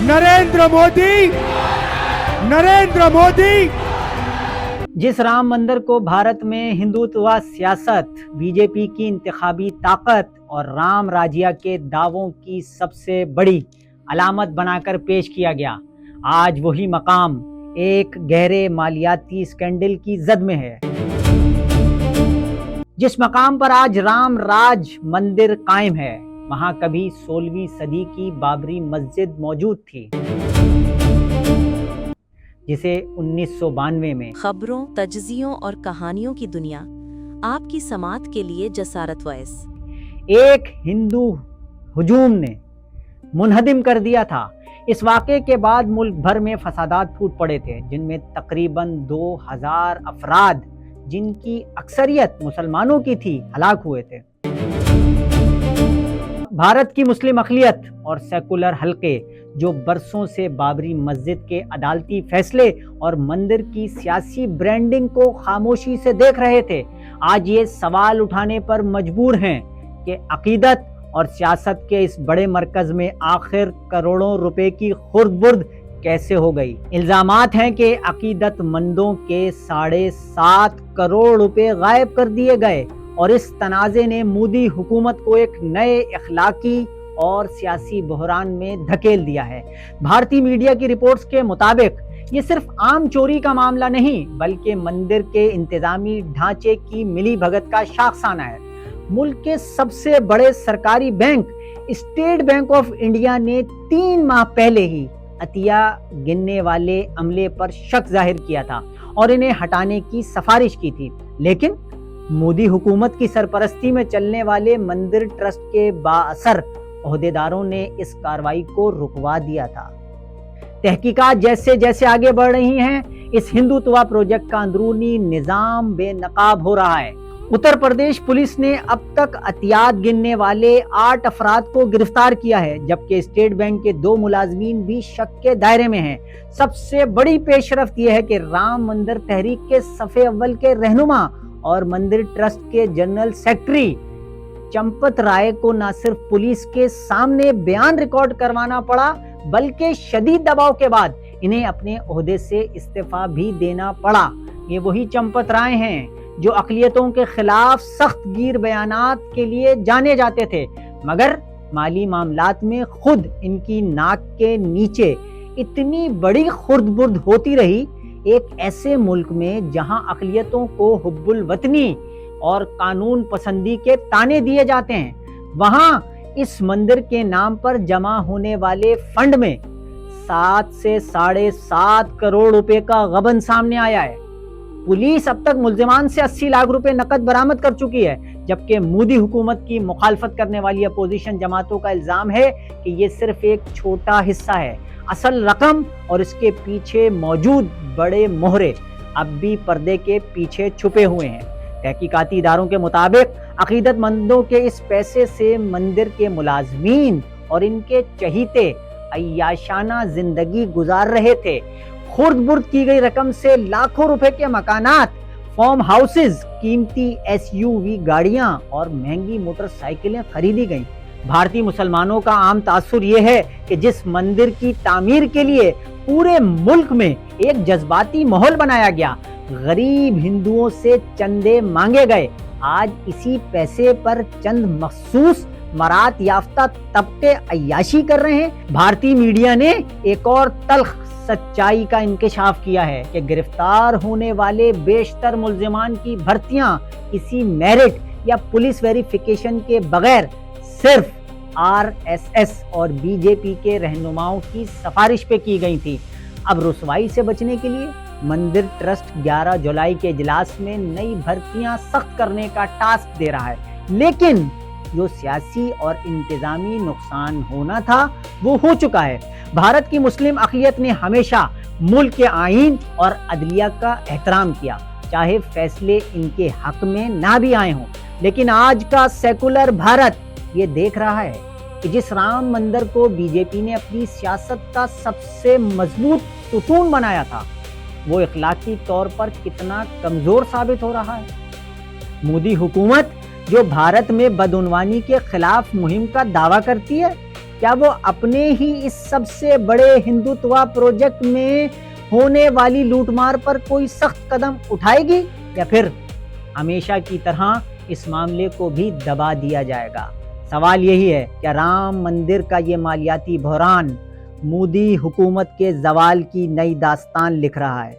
नरेंद्र मोदी। जिस राम मंदिर को भारत में हिंदुत्व सियासत, बीजेपी की इंतखाबी ताकत और राम राज्य के दावों की सबसे बड़ी अलामत बनाकर पेश किया गया, आज वही मकाम एक गहरे मालियाती स्कैंडल की जद में है। जिस मकाम पर आज राम राज मंदिर कायम है, वहां कभी 16वीं सदी की बाबरी मस्जिद मौजूद थी, जिसे 1992 में खबरों, तजज़ियों और कहानियों की दुनिया आपकी समात के लिए जसारत वैस एक हिंदू हुजूम ने मुनहदिम कर दिया था। इस वाक़े के बाद मुल्क भर में फसादात फूट पड़े थे, जिनमें तकरीबन 2000 अफराद, जिनकी अक्सरियत मुसलमानों की थी, हलाक हुए थे। भारत की मुस्लिम अक़लियत और सेकुलर हल्के, जो बरसों से बाबरी मस्जिद के अदालती फैसले और मंदिर की सियासी ब्रांडिंग को खामोशी से देख रहे थे, आज ये सवाल उठाने पर मजबूर हैं कि अकीदत और सियासत के इस बड़े मरकज में आखिर करोड़ों रुपए की खुर्द-बुर्द कैसे हो गई। इल्जामात हैं कि अकीदतमंदों के 7.5 करोड़ रुपए गायब कर दिए गए और इस तनाज़े ने मोदी हुकूमत को एक नए इखलाकी और सियासी बहरान में धकेल दिया है। भारतीय मीडिया की रिपोर्ट्स के मुताबिक ये सिर्फ आम चोरी का मामला नहीं, बल्कि मंदिर के इंतजामी ढांचे की मिली भगत का शाखसाना है। मुल्क के सबसे बड़े सरकारी bank state bank of India ने 3 माह पहले ही अतिया गिनने वाले अमले पर शक जाहिर किया था और इन्हें हटाने की सिफारिश की थी, लेकिन मोदी हुकूमत की सरपरस्ती में चलने वाले मंदिर ट्रस्ट के बाअसर ओहदेदारों ने इस कार्रवाई को रुकवा दिया था। तहकीकात जैसे जैसे आगे बढ़ रही हैं, इस हिंदुत्व प्रोजेक्ट का अंदरूनी निजाम बेनकाब हो रहा है। उत्तर प्रदेश पुलिस ने अब तक अतियात गिनने वाले 8 अफराद को गिरफ्तार किया है, जबकि स्टेट बैंक के 2 मुलाजमीन भी शक के दायरे में हैं। सबसे बड़ी पेशरफ्त यह है कि राम मंदिर तहरीक के सफ़े अव्वल के रहनुमा और मंदिर ट्रस्ट के जनरल सेक्रेटरी चंपत राय को न सिर्फ पुलिस के सामने बयान रिकॉर्ड करवाना पड़ा, बल्कि शदीद दबाव के बाद इन्हें अपने ओहदे से इस्तीफा भी देना पड़ा। ये वही चंपत राय हैं जो अक़लियतों के खिलाफ सख्त गीर बयानात के लिए जाने जाते थे, मगर माली मामलात में खुद इनकी नाक के नीचे इतनी बड़ी खुर्द-बुर्द होती रही। एक ऐसे मुल्क में जहां अक़लियतों को हुब्बुल वतनी और कानून पसंदी के ताने दिए जाते हैं, वहां इस मंदिर के नाम पर जमा होने वाले फंड में 7 से 7.5 करोड़ रुपए का गबन सामने आया है। पुलिस अब तक मुल्जिमान से 80 लाख रुपए नकद बरामद कर चुकी है, जबकि मोदी हुकूमत की मुखालफत करने वाली अपोजिशन जमातों का इल्जाम है कि ये सिर्फ एक छोटा हिस्सा है। असल रकम और इसके पीछे मौजूद बड़े मोहरे अब भी पर्दे के पीछे छुपे हुए हैं। तहकीकाती इदारों के मुताबिक अकीदतमंदों के इस पैसे से मंदिर के मुलाजमीन और इनके चहीते अय्याशाना जिंदगी गुजार रहे थे। खुर्द-बुर्द की गई रकम से लाखों रुपए के मकानात, फार्म हाउसेज, कीमती SUV गाड़ियां और महंगी मोटरसाइकिलें खरीदी गईं। भारतीय मुसलमानों का आम तासुर यह है कि जिस मंदिर की तामीर के लिए पूरे मुल्क में एक जज्बाती माहौल बनाया गया, गरीब हिंदुओं से चंदे मांगे गए, आज इसी पैसे पर चंद मखसूस मरात याफ्ता तबके अय्याशी कर रहे हैं। भारतीय मीडिया ने एक और तल्ख सच्चाई का इंकशाफ किया है कि गिरफ्तार होने वाले बेशतर मुल्जिमान की भर्तियां किसी मेरिट या पुलिस वेरिफिकेशन के बगैर सिर्फ RSS और बीजेपी के रहनुमाओं की सिफारिश पे की गई थी। अब रुसवाई से बचने के लिए मंदिर ट्रस्ट 11 जुलाई के इजलास में नई भर्तियां सख्त करने का टास्क दे रहा है, लेकिन जो सियासी और इंतजामी नुकसान होना था वो हो चुका है। भारत की मुस्लिम अक़लियत ने हमेशा मुल्क के आईन और अदलिया का एहतराम किया, चाहे फैसले इनके हक में ना भी आए हों। लेकिन आज का सेकुलर भारत ये देख रहा है कि जिस राम मंदिर को बीजेपी ने अपनी सियासत का सबसे मजबूत सुतून बनाया था, वो इखलाकी तौर पर कितना कमजोर साबित हो रहा है। मोदी हुकूमत जो भारत में बदउनवानी के खिलाफ मुहिम का दावा करती है, کیا وہ اپنے ہی اس سب سے بڑے ہندوتوا پروجیکٹ میں ہونے والی لوٹ مار پر کوئی سخت قدم اٹھائے گی یا پھر ہمیشہ کی طرح اس معاملے کو بھی دبا دیا جائے گا؟ سوال یہی ہے کہ رام مندر کا یہ مالیاتی بحران مودی حکومت کے زوال کی نئی داستان لکھ رہا ہے